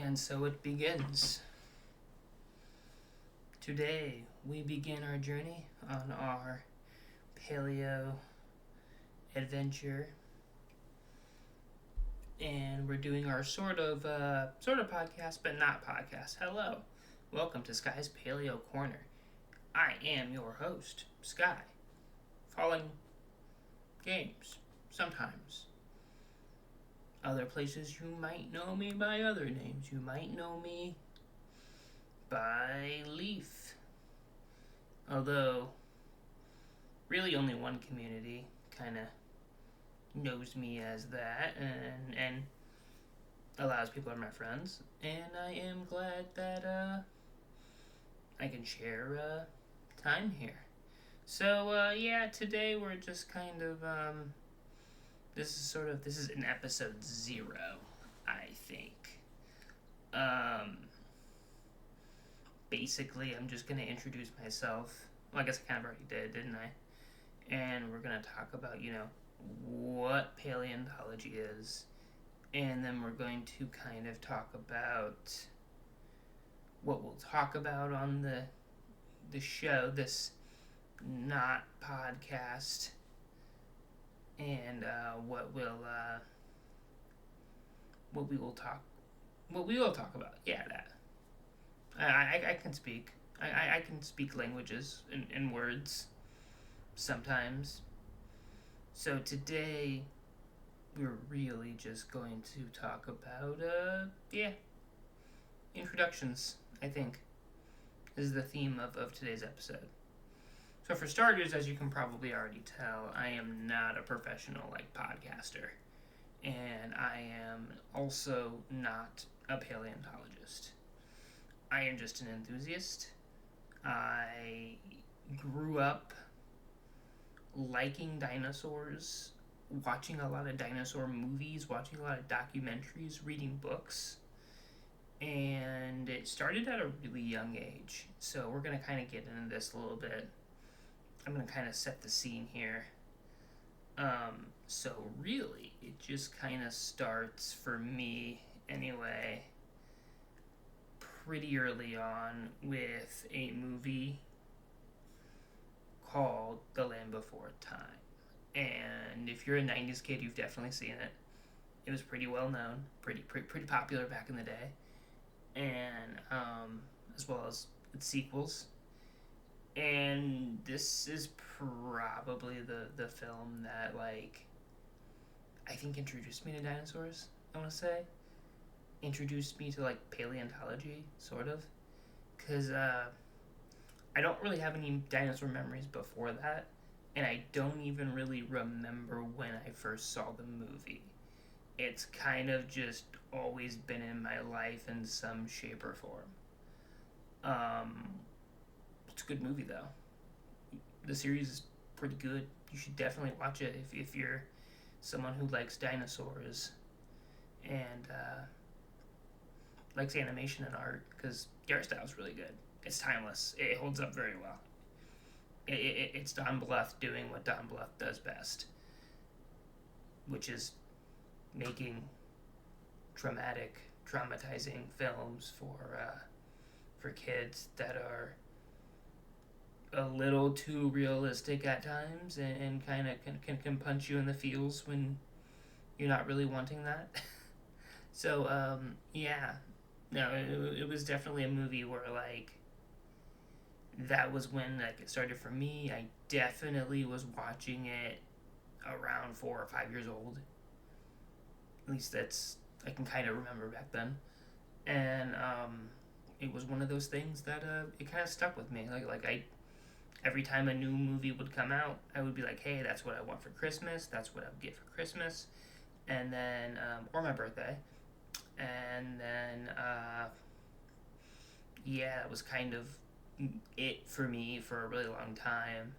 And so it begins. Today, we begin our journey on our Paleo adventure. And we're doing our sort of podcast, but not podcast. Hello. Welcome to Sky's Paleo Corner. I am your host, Sky. Following games, sometimes. Other places you might know me by other names. You might know me by Leaf. Although, really only one community kind of knows me as that and allows people to be my friends. And I am glad that I can share time here. So, today we're just kind of, this is an episode 0, I think. Basically, I'm just going to introduce myself. Well, I guess I kind of already did, didn't I? And we're going to talk about, what paleontology is. And then we're going to kind of talk about what we'll talk about on the show, this not podcast, and what we will talk about. Yeah, that. I can speak. I can speak languages and words sometimes. So today we're really just going to talk about introductions, I think, is the theme of today's episode. So for starters, as you can probably already tell, I am not a professional podcaster. And I am also not a paleontologist. I am just an enthusiast. I grew up liking dinosaurs, watching a lot of dinosaur movies, watching a lot of documentaries, reading books. And it started at a really young age. So we're going to kind of get into this a little bit. I'm going to kind of set the scene here. So really, it just kind of starts, for me anyway, pretty early on with a movie called The Land Before Time. And if you're a 90s kid, you've definitely seen it. It was pretty well known, pretty popular back in the day. And as well as its sequels. And this is probably the film that, I think introduced me to dinosaurs, I want to say. Introduced me to, paleontology, sort of. Because I don't really have any dinosaur memories before that. And I don't even really remember when I first saw the movie. It's kind of just always been in my life in some shape or form. It's a good movie, though. The series is pretty good. You should definitely watch it if you're someone who likes dinosaurs and likes animation and art, because the art style is really good. It's timeless. It holds up very well. It's Don Bluth doing what Don Bluth does best, which is making traumatizing films for kids that are a little too realistic at times and kind of can punch you in the feels when you're not really wanting that. So, no, it was definitely a movie where, that was when, it started for me. I definitely was watching it around 4 or 5 years old. At least I can kind of remember back then. And, it was one of those things that, it kind of stuck with me. Every time a new movie would come out, I would be like, hey, that's what I want for Christmas. That's what I would get for Christmas. And then, or my birthday. And then, that was kind of it for me for a really long time.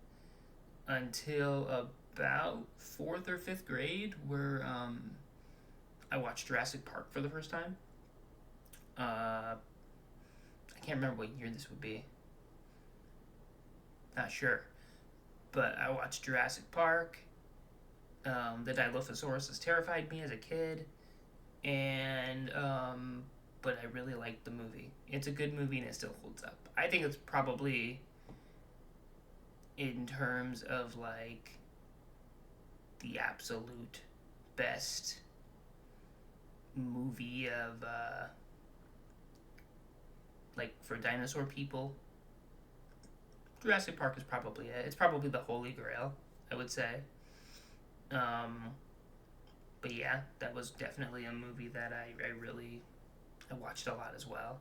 Until about 4th or 5th grade, where, I watched Jurassic Park for the first time. I can't remember what year this would be. Not sure. But I watched Jurassic Park. The Dilophosaurus terrified me as a kid. And but I really liked the movie. It's a good movie and it still holds up. I think it's probably, in terms of like the absolute best movie of like for dinosaur people, Jurassic Park is probably it. It's probably the holy grail, I would say. Um, but yeah, that was definitely a movie that I watched a lot as well.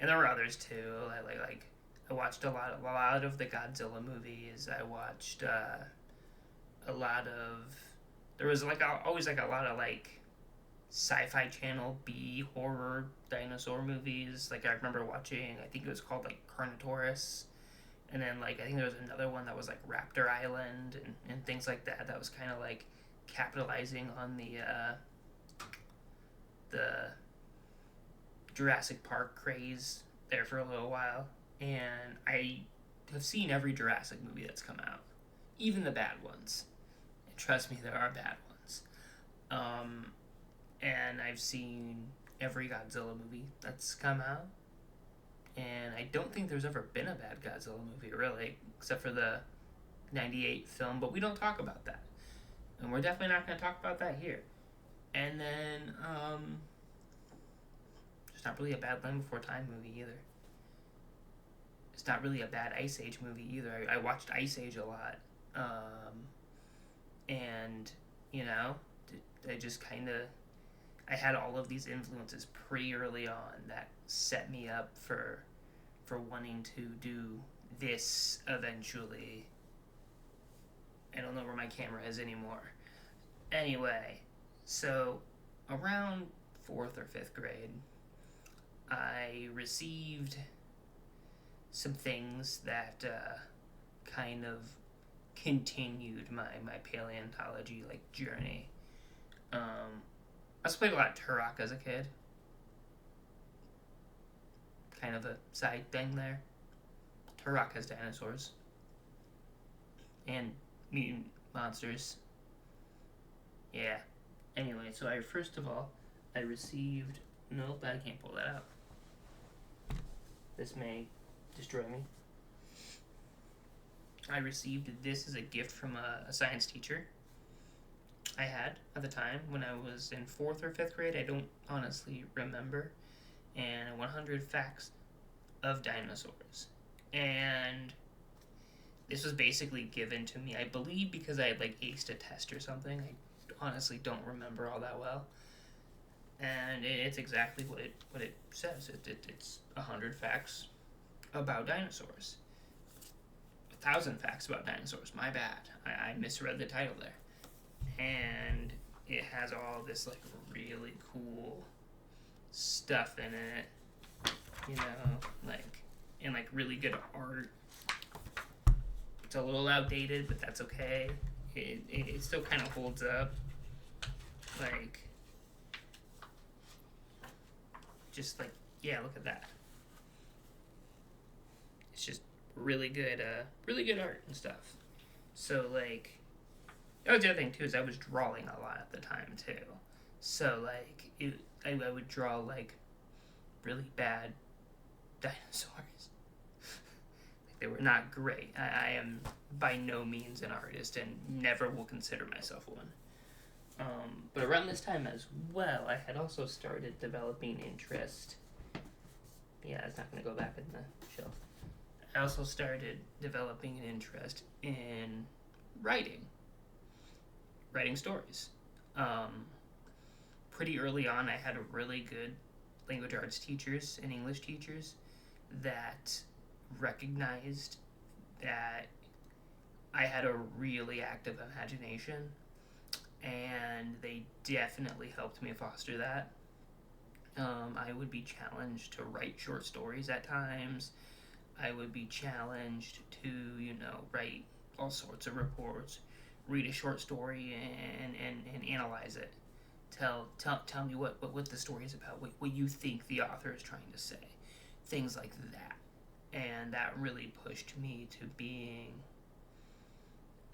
And there were others too. I watched a lot of the Godzilla movies. I watched a lot of there was always like a lot of like sci-fi channel B horror dinosaur movies. Like I remember watching, I think it was called like Carnotaurus, and then like I think there was another one that was like Raptor Island and things like that. That was kind of like capitalizing on the Jurassic Park craze there for a little while. And I have seen every Jurassic movie that's come out, even the bad ones. And trust me, there are bad ones. And I've seen every Godzilla movie that's come out. And I don't think there's ever been a bad Godzilla movie, really, except for the 98 film, but we don't talk about that. And we're definitely not going to talk about that here. And then, there's not really a bad Land Before Time movie either. It's not really a bad Ice Age movie either. I watched Ice Age a lot. And, you know, I just kind of, I had all of these influences pretty early on that set me up for wanting to do this eventually. I don't know where my camera is anymore. Anyway, so around 4th or 5th grade, I received some things that kind of continued my paleontology like journey. I also played a lot of Turok as a kid. Kind of a side thing there. Turok has dinosaurs and mutant monsters. Yeah. Anyway, so first of all, I received... Nope, I can't pull that out. This may destroy me. I received this as a gift from a science teacher I had at the time when I was in 4th or 5th grade. I don't honestly remember. And 100 facts of dinosaurs. And this was basically given to me, I believe, because I had like aced a test or something. I honestly don't remember all that well. And it's exactly what it says. It's 100 facts about dinosaurs. 1,000 facts about dinosaurs. My bad. I misread the title there. And it has all this like really cool stuff in it. You know, like, and like really good art. It's a little outdated, but that's okay. It still kind of holds up. Like, just like, yeah, look at that. It's just really good art and stuff. So like, that was the other thing too, is I was drawing a lot at the time too. So like, I would draw like really bad dinosaurs. Like, they were not great. I am by no means an artist and never will consider myself one. But around this time as well, I had also started developing interest. Yeah, it's not going to go back in the shelf. I also started developing an interest in writing stories. Pretty early on, I had a really good language arts teachers and English teachers that recognized that I had a really active imagination, and they definitely helped me foster that. I would be challenged to write short stories at times. I would be challenged to, write all sorts of reports, read a short story and analyze it. Tell me what the story is about, what you think the author is trying to say, things like that. And that really pushed me to being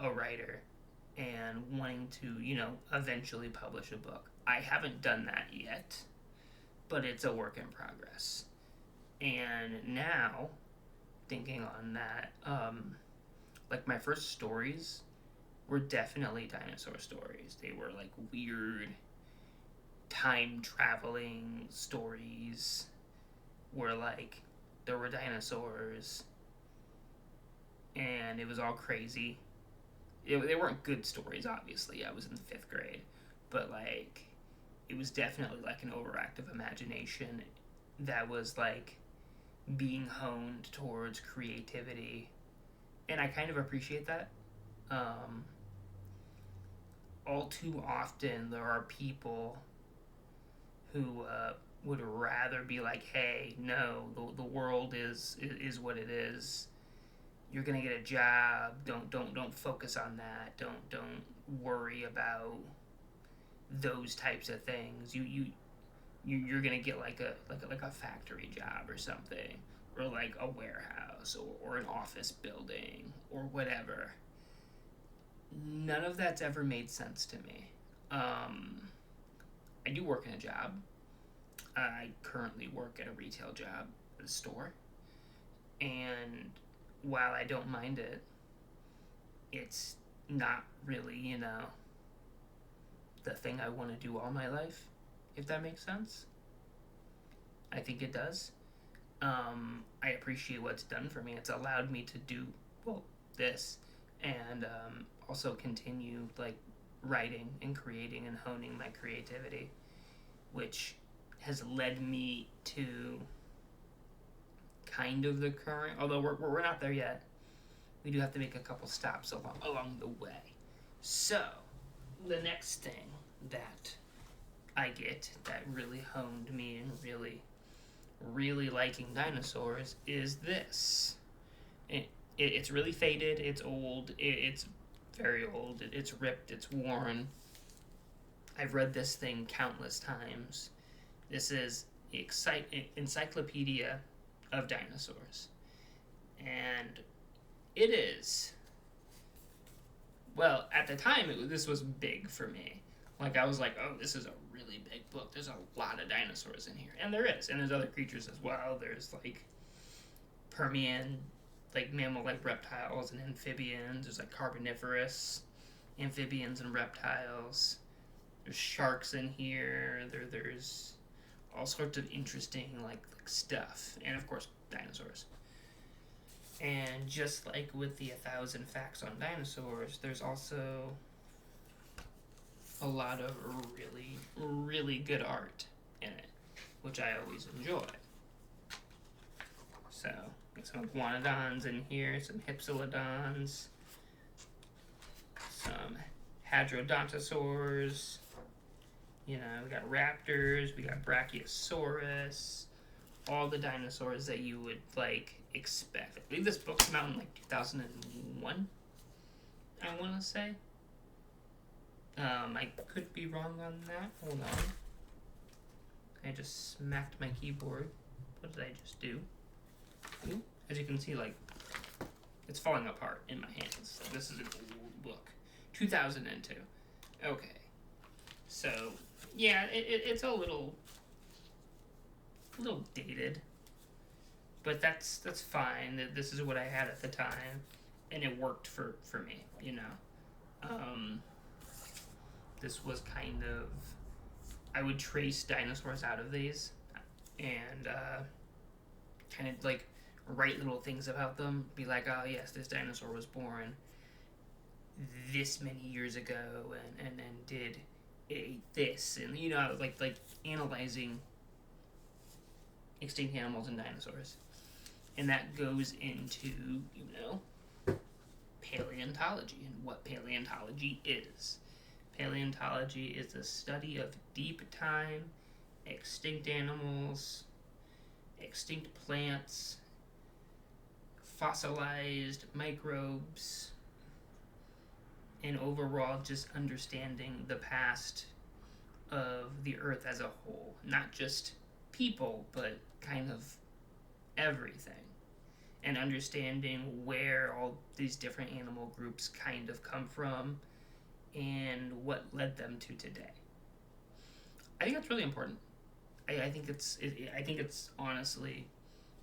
a writer and wanting to, eventually publish a book. I haven't done that yet, but it's a work in progress. And now, thinking on that, like my first stories were definitely dinosaur stories. They were like weird time traveling stories where like there were dinosaurs and it was all crazy. They weren't good stories, obviously. I was in the 5th grade, but like it was definitely like an overactive imagination that was like being honed towards creativity, and I kind of appreciate that. Um, all too often, there are people who would rather be like, "Hey, no, the world is what it is. You're gonna get a job. Don't focus on that. Don't worry about those types of things. You're gonna get like a factory job or something, or like a warehouse or an office building or whatever." None of that's ever made sense to me. I do work in a job. I currently work at a retail job at a store, and while I don't mind it, it's not really, the thing I want to do all my life, if that makes sense. I think it does. I appreciate what it's done for me. It's allowed me to do, well, this, and also continue like writing and creating and honing my creativity, which has led me to kind of the current, although we're not there yet. We do have to make a couple stops along the way. So, the next thing that I get that really honed me and really liking dinosaurs is this. It's really faded, it's old, it's very old, it's ripped, it's worn. I've read this thing countless times. This is the Encyclopedia of Dinosaurs. And it is, well, at the time, this was big for me. Like, I was like, oh, this is a really big book. There's a lot of dinosaurs in here. And there is. And there's other creatures as well. There's, like, Permian, like, mammal-like reptiles and amphibians. There's, like, carboniferous amphibians and reptiles. There's sharks in here. There's all sorts of interesting, like stuff. And, of course, dinosaurs. And just like with the 1,000 Facts on Dinosaurs, there's also a lot of really good art in it, which I always enjoy. So, got some iguanodons in here, some hypsilodons, some hadrodontosaurs, we got raptors, we got brachiosaurus, all the dinosaurs that you would, like, expect. I believe this book came out in, like, 2001, I want to say. I could be wrong on that. Hold on. I just smacked my keyboard. What did I just do? Ooh, as you can see, like, it's falling apart in my hands. So this is an old book. 2002. Okay. So, yeah, it's a little dated. But that's fine. This is what I had at the time, and it worked for me, This was kind of, I would trace dinosaurs out of these, and kind of like write little things about them. Be like, oh yes, this dinosaur was born this many years ago, and did this, and like analyzing extinct animals and dinosaurs. And that goes into, paleontology and what paleontology is. Paleontology is the study of deep time, extinct animals, extinct plants, fossilized microbes, and overall just understanding the past of the Earth as a whole. Not just people, but kind of everything. And understanding where all these different animal groups kind of come from and what led them to today. I think that's really important. I think it's honestly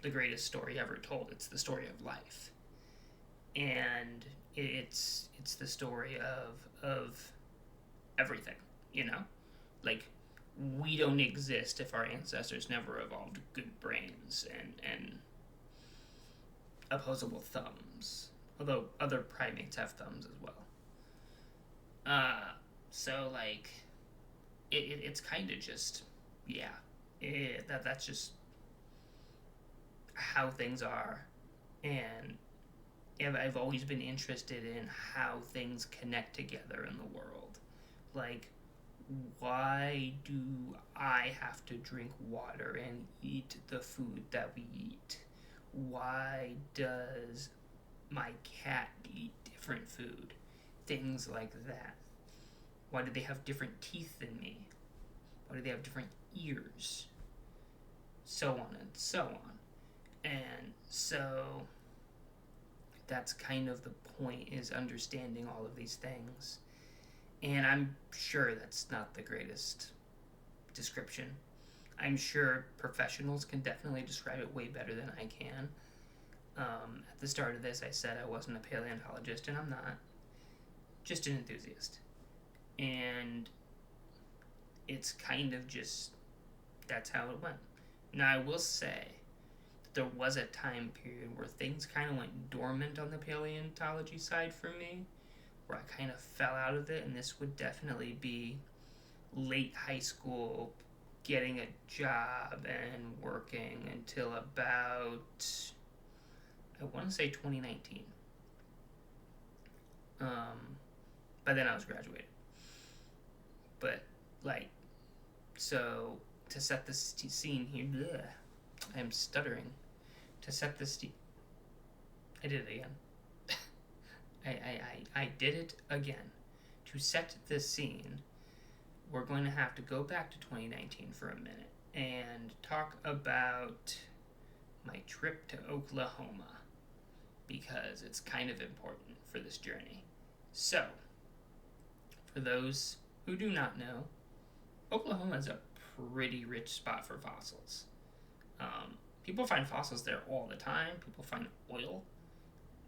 the greatest story ever told. It's the story of life, and it's the story of everything. You know, like we don't exist if our ancestors never evolved good brains and opposable thumbs. Although other primates have thumbs as well. So like it's kind of just yeah, that's just how things are, and I've always been interested in how things connect together in the world. Like, why do I have to drink water and eat the food that we eat? Why does my cat eat different food? Things like that. Why do they have different teeth than me? Why do they have different ears? So on and so on. And so that's kind of the point, is understanding all of these things. And I'm sure that's not the greatest description. I'm sure professionals can definitely describe it way better than I can. At the start of this, I said I wasn't a paleontologist, and I'm not. Just an enthusiast. And it's kind of just, that's how it went. Now, I will say that there was a time period where things kind of went dormant on the paleontology side for me, where I kind of fell out of it, and this would definitely be late high school, getting a job and working until about, I want to say 2019. By then I was graduated. But, like, so to set the scene here, bleh, I'm stuttering. To set the I did it again. I did it again. To set the scene, we're going to have to go back to 2019 for a minute and talk about my trip to Oklahoma, because it's kind of important for this journey. So, for those who do not know, Oklahoma is a pretty rich spot for fossils. People find fossils there all the time. People find oil.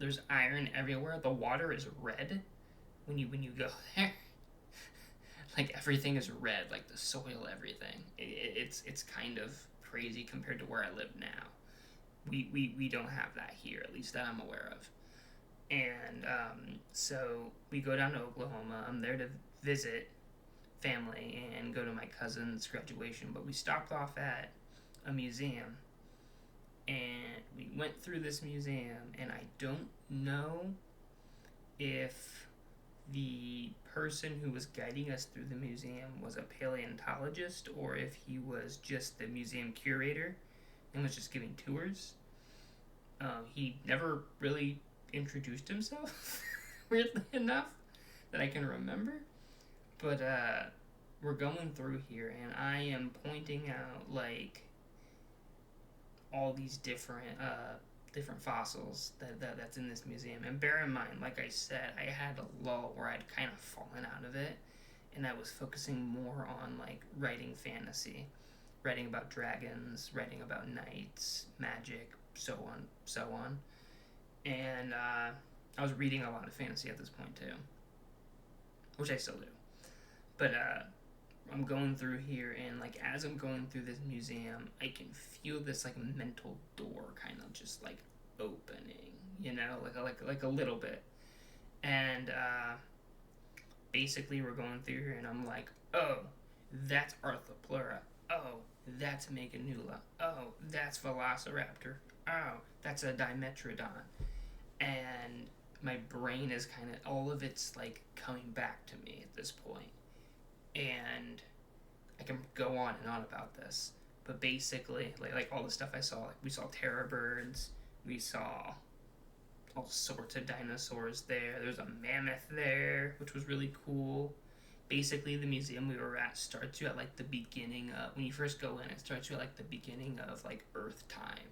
There's iron everywhere. The water is red when you go there. Like, everything is red, like the soil, everything. It's kind of crazy compared to where I live now. We don't have that here, at least that I'm aware of. And so we go down to Oklahoma. I'm there to visit family and go to my cousin's graduation, but we stopped off at a museum, and we went through this museum, and I don't know if the person who was guiding us through the museum was a paleontologist or if he was just the museum curator and was just giving tours. He never really introduced himself, weirdly enough, that I can remember. But we're going through here, and I am pointing out, like, all these different fossils that's in this museum. And bear in mind, like I said, I had a lull where I'd kind of fallen out of it, and I was focusing more on, like, writing fantasy, writing about dragons, writing about knights, magic, so on. And I was reading a lot of fantasy at this point too, which I still do. But I'm going through here, and, like, as I'm going through this museum, I can feel this, like, mental door kind of just, like, opening, you know, like a little bit. And basically we're going through here, and I'm like, oh, that's Arthropleura. Oh, that's Meganula. Oh, that's Velociraptor. Oh, that's a Dimetrodon. And my brain is kind of, all of it's, like, coming back to me at this point. And I can go on and on about this, but basically, like all the stuff I saw, like, we saw terror birds, we saw all sorts of dinosaurs there. There's a mammoth there, which was really cool. Basically, the museum we were at starts you at, like, the beginning of, when you first go in, it starts you at, like, the beginning of, like, Earth time.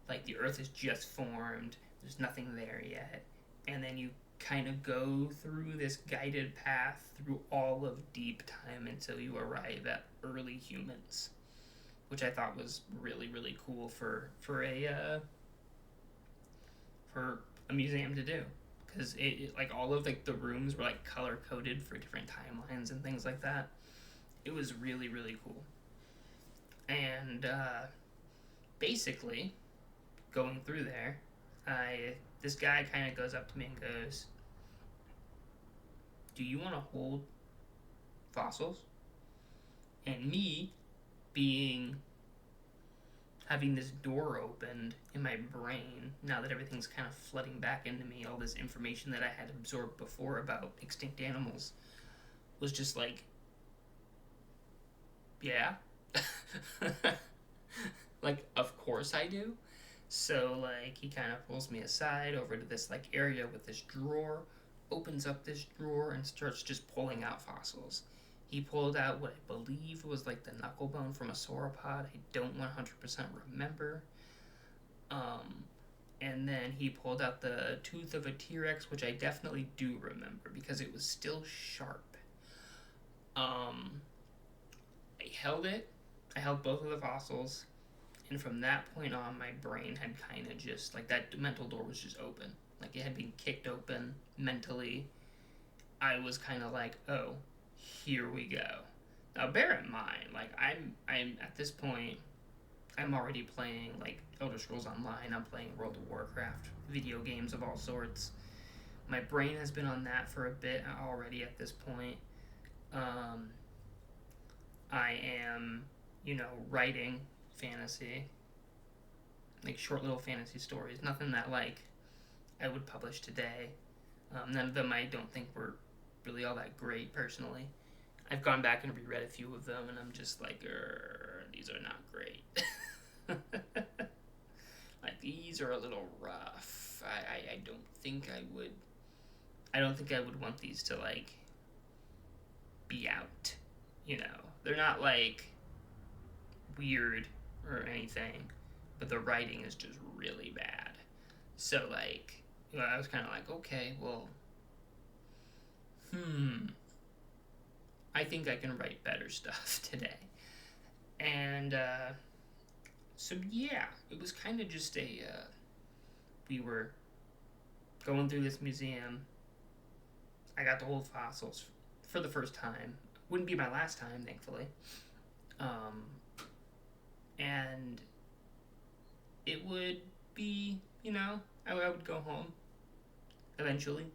Like, the Earth is just formed, there's nothing there yet, and then you kind of go through this guided path through all of deep time until you arrive at early humans. which I thought was really, really cool for a museum to do, because like all of like the rooms were like color coded for different timelines and things like that. It was really, really cool. And basically, going through there, I this guy kind of goes up to me and goes, "Do you want to hold fossils?" And me, being having this door opened in my brain, now that everything's kind of flooding back into me, all this information that I had absorbed before about extinct animals, was just like, yeah. Like, of course I do. So, like, he kind of pulls me aside over to this, like, area with this drawer, opens up this drawer, and starts just pulling out fossils. He pulled out what I believe was, like, the knuckle bone from a sauropod. I don't 100% remember. And then he pulled out the tooth of a T-Rex, which I definitely do remember, because it was still sharp. I held it. I held both of the fossils. And from that point on, my brain had kind of just, like, that mental door was just open. Like, it had been kicked open mentally. I was kind of like, oh, here we go. Now, bear in mind, like, I'm at this point, I'm already playing, like, Elder Scrolls Online. I'm playing World of Warcraft, video games of all sorts. My brain has been on that for a bit already at this point. I am, writing fantasy, like short little fantasy stories. Nothing that, like, I would publish today. None of them I don't think were really all that great personally. I've gone back and reread a few of them, and I'm just like, these are not great. Like, these are a little rough. I don't think I would want these to, like, be out. They're not, like, weird or anything, but the writing is just really bad. So, like, I was kind of like, okay, well, I think I can write better stuff today. And so yeah, it was kind of just we were going through this museum. I got to hold fossils for the first time. Wouldn't be my last time, thankfully. And it would be, I would go home eventually,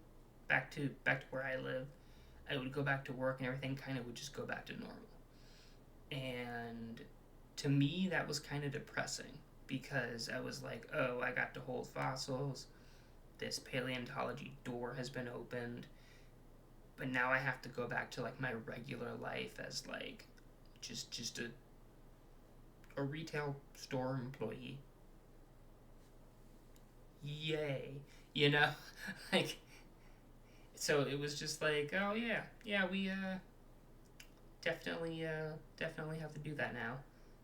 back to where I live. I would go back to work, and everything kind of would just go back to normal. And to me, that was kind of depressing, because I was like, oh, I got to hold fossils. This paleontology door has been opened. But now I have to go back to, like, my regular life as, like, just a retail store employee. Yay. Like, so it was just like, oh yeah, we definitely have to do that now.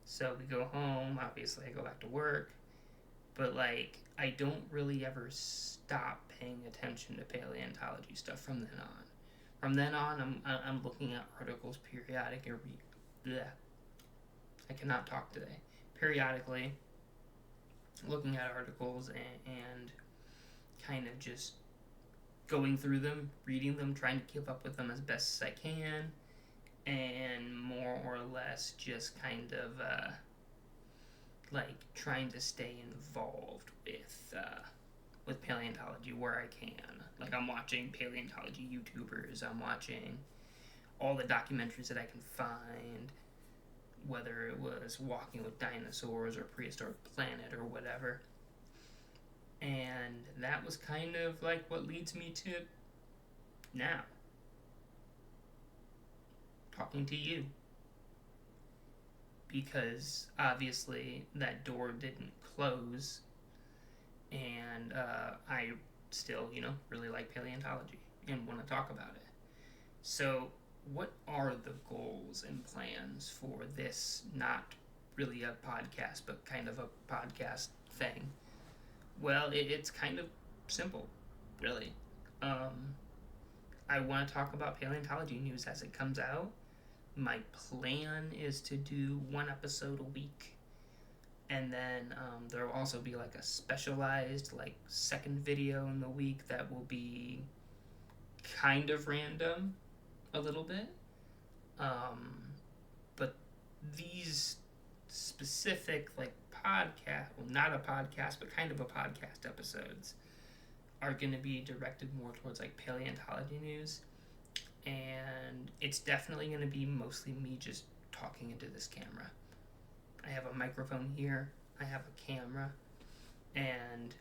So we go home, obviously I go back to work, but, like, I don't really ever stop paying attention to paleontology stuff from then on. From then on, I'm looking at articles periodically. I cannot talk today. Periodically, looking at articles and kind of just going through them, reading them, trying to keep up with them as best as I can, and more or less just kind of like trying to stay involved with paleontology where I can. Like, I'm watching paleontology YouTubers, I'm watching all the documentaries that I can find, whether it was Walking with Dinosaurs or Prehistoric Planet or whatever. And that was kind of like what leads me to now, talking to you. Because obviously that door didn't close, and I still, really like paleontology and want to talk about it. So what are the goals and plans for this, not really a podcast, but kind of a podcast thing? Well, it's kind of simple, really. I want to talk about paleontology news as it comes out, My plan is to do one episode a week, and then there will also be like a specialized like second video in the week that will be kind of random a little bit. But these specific like podcast, well, not a podcast, but kind of a podcast episodes are going to be directed more towards like paleontology news, and it's definitely going to be mostly me just talking into this camera. I have a microphone here, I have a camera, and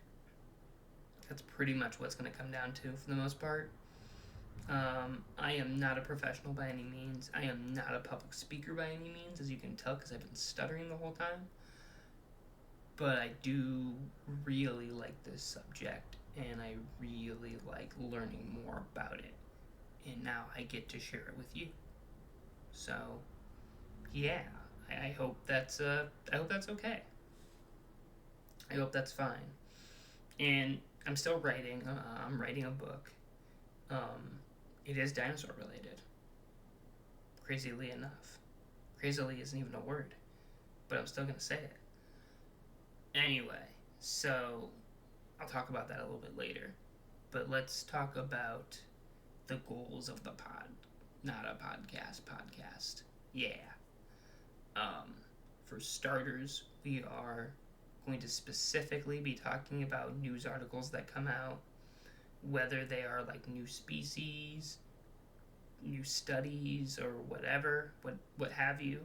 that's pretty much what's going to come down to for the most part. I am not a professional by any means. I am not a public speaker by any means, as you can tell because I've been stuttering the whole time. But I do really like this subject, and I really like learning more about it. And now I get to share it with you. So, yeah, I hope that's okay. I hope that's fine. And I'm still writing. I'm writing a book. It is dinosaur related. Crazily enough. Crazily isn't even a word, but I'm still gonna say it. Anyway, so I'll talk about that a little bit later. But let's talk about the goals of the pod. Not a podcast. Yeah. For starters, we are going to specifically be talking about news articles that come out, whether they are like new species, new studies, or whatever, what have you.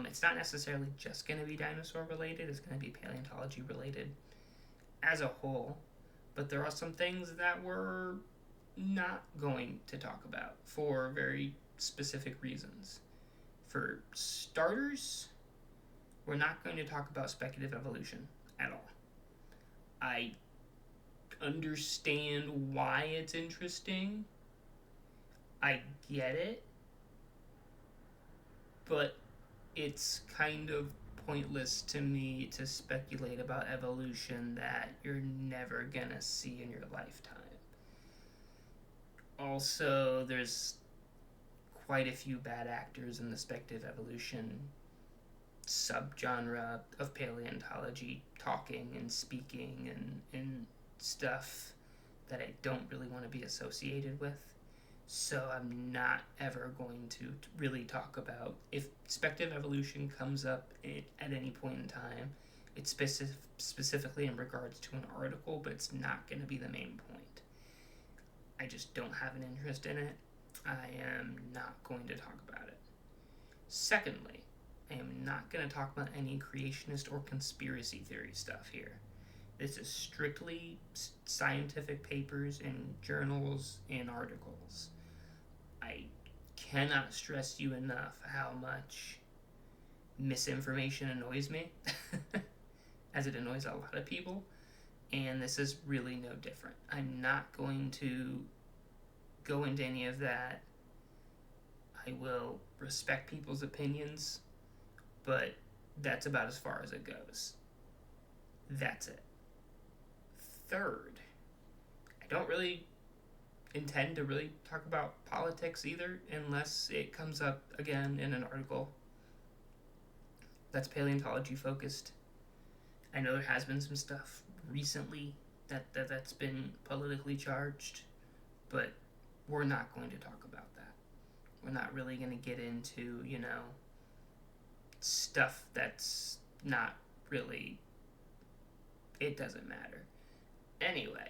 It's not necessarily just going to be dinosaur related, it's going to be paleontology related as a whole, but there are some things that we're not going to talk about for very specific reasons. For starters, we're not going to talk about speculative evolution at all. I understand why it's interesting. I get it. But it's kind of pointless to me to speculate about evolution that you're never gonna see in your lifetime. Also, there's quite a few bad actors in the speculative evolution subgenre of paleontology talking and speaking and stuff that I don't really want to be associated with. So I'm not ever going to really talk about, if speculative evolution comes up at any point in time, it's specifically in regards to an article, but it's not going to be the main point. I just don't have an interest in it. I am not going to talk about it. Secondly, I am not going to talk about any creationist or conspiracy theory stuff here. This is strictly scientific papers and journals and articles. I cannot stress you enough how much misinformation annoys me, as it annoys a lot of people, and this is really no different. I'm not going to go into any of that. I will respect people's opinions, but that's about as far as it goes. That's it. Third, I don't really intend to really talk about politics either, unless it comes up again in an article that's paleontology focused. I know there has been some stuff recently that's been politically charged, but we're not going to talk about that. We're not really going to get into, stuff that's not really, it doesn't matter. Anyway,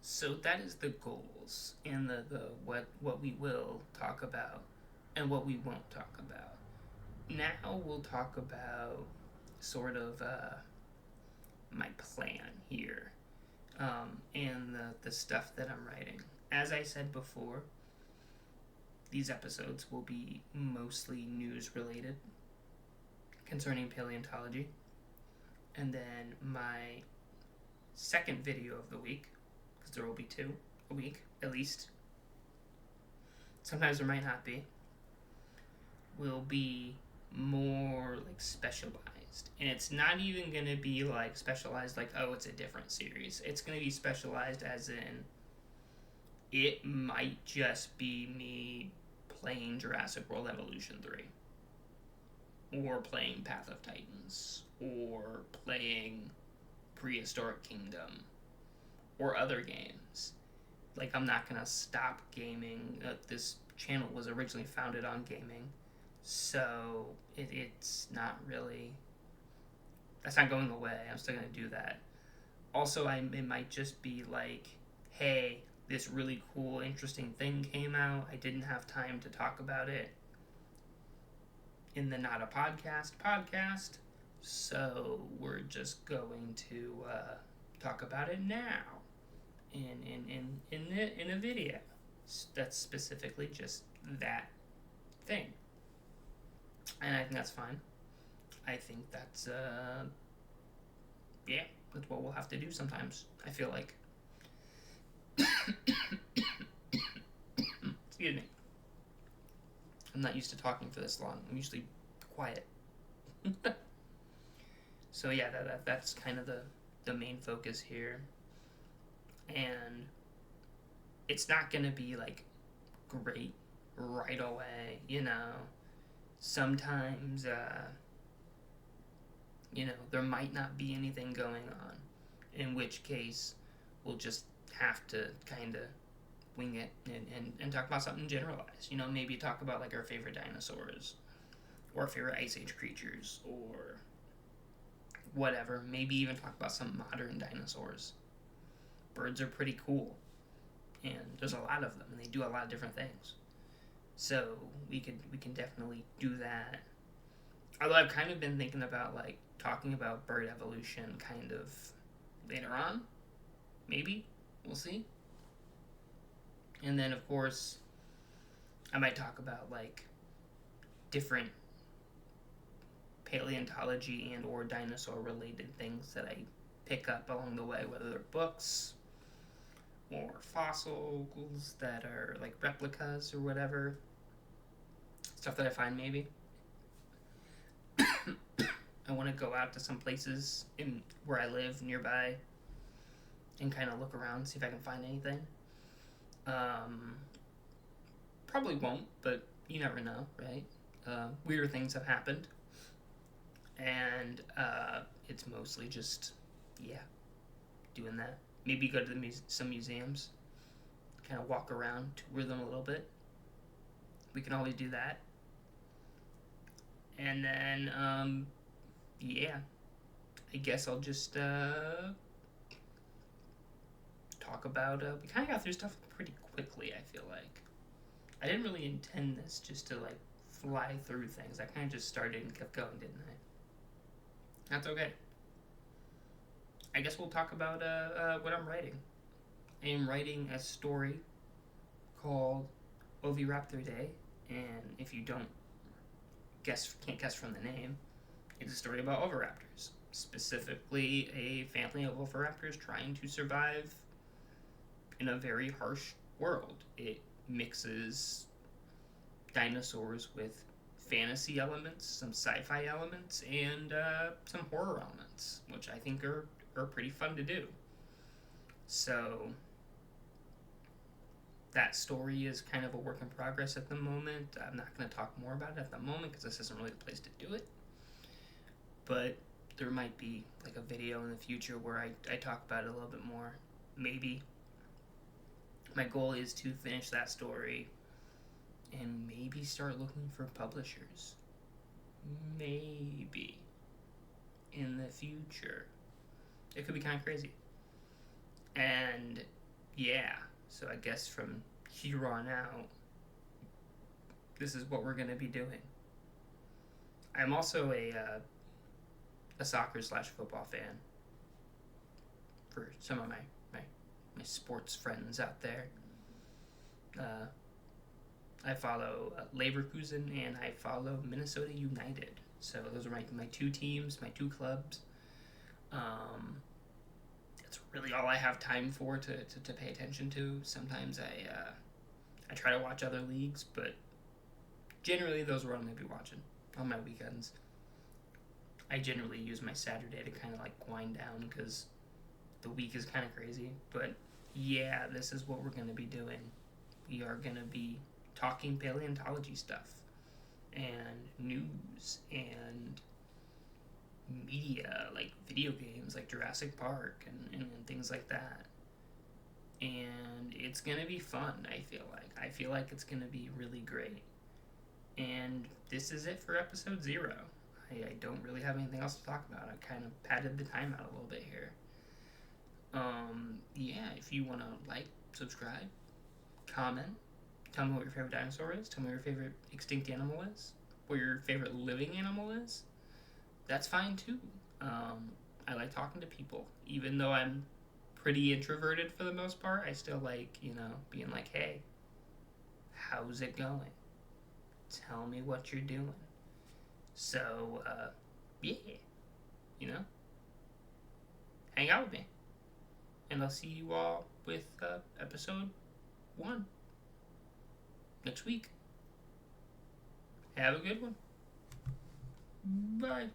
so that is the goals and the what we will talk about and what we won't talk about. Now we'll talk about sort of my plan here, and the stuff that I'm writing. As I said before, these episodes will be mostly news related concerning paleontology. And then my second video of the week, because there will be 2 a week at least, sometimes there might not be, will be more like specialized. And it's not even going to be like specialized like, oh, it's a different series. It's going to be specialized as in, it might just be me playing Jurassic World Evolution 3, or playing Path of Titans, or playing Prehistoric Kingdom, or other games. Like, I'm not gonna stop gaming. This channel was originally founded on gaming, so it's not really, that's not going away. I'm still gonna do that. Also, it might just be like, hey, this really cool, interesting thing came out. I didn't have time to talk about it in the Not a podcast, so we're just going to talk about it now in a video that's specifically just that thing. And I think that's fine. I think that's yeah, that's what we'll have to do sometimes, I feel like. Excuse me. I'm not used to talking for this long. I'm usually quiet. So yeah, that's kind of the main focus here. And it's not going to be like great right away, you know. Sometimes, you know, there might not be anything going on, in which case we'll just have to kind of wing it and talk about something generalized. You know, maybe talk about like our favorite dinosaurs, or our favorite Ice Age creatures, or whatever. Maybe even talk about some modern dinosaurs. Birds are pretty cool, and there's a lot of them, and they do a lot of different things. So we can definitely do that. Although I've kind of been thinking about like talking about bird evolution kind of later on. Maybe. We'll see. And then of course I might talk about like different paleontology and or dinosaur related things that I pick up along the way, whether they're books or fossils that are like replicas or whatever. Stuff that I find maybe. I want to go out to some places in where I live nearby and kind of look around, see if I can find anything. Probably won't, but you never know, right? Weirder things have happened. And it's mostly just, yeah, doing that. Maybe go to some museums, kind of walk around, tour them a little bit. We can always do that. And then, yeah, I guess I'll just talk about, we kind of got through stuff pretty quickly, I feel like. I didn't really intend this just to, like, fly through things. I kind of just started and kept going, didn't I? That's okay. I guess we'll talk about what I'm writing. I am writing a story called Oviraptor Day, and if you can't guess from the name, it's a story about oviraptors, specifically a family of oviraptors trying to survive in a very harsh world. It mixes dinosaurs with fantasy elements, some sci-fi elements, and some horror elements, which I think are pretty fun to do. So that story is kind of a work in progress at the moment. I'm not going to talk more about it at the moment because this isn't really the place to do it. But there might be like a video in the future where I talk about it a little bit more. Maybe. My goal is to finish that story and maybe start looking for publishers. Maybe. In the future. It could be kind of crazy. And yeah, so I guess from here on out, this is what we're going to be doing. I'm also a soccer/football fan. For some of my sports friends out there. I follow Leverkusen and I follow Minnesota United. So those are my two teams, my two clubs. That's really all I have time for to pay attention to. Sometimes I try to watch other leagues, but generally those are what I'm going to be watching on my weekends. I generally use my Saturday to kind of like wind down because the week is kind of crazy. But yeah, this is what we're going to be doing. We are going to be talking paleontology stuff and news and media, like video games like Jurassic Park and things like that. And it's gonna be fun. I feel like it's gonna be really great. And this is it for episode 0. I don't really have anything else to talk about. I kind of padded the time out a little bit here. Yeah, if you want to like, subscribe, comment, tell me what your favorite dinosaur is, tell me what your favorite extinct animal is, what your favorite living animal is, that's fine too. I like talking to people. Even though I'm pretty introverted for the most part, I still like, being like, hey, how's it going? Tell me what you're doing. So, yeah, hang out with me. And I'll see you all with episode 1 next week. Have a good one. Bye.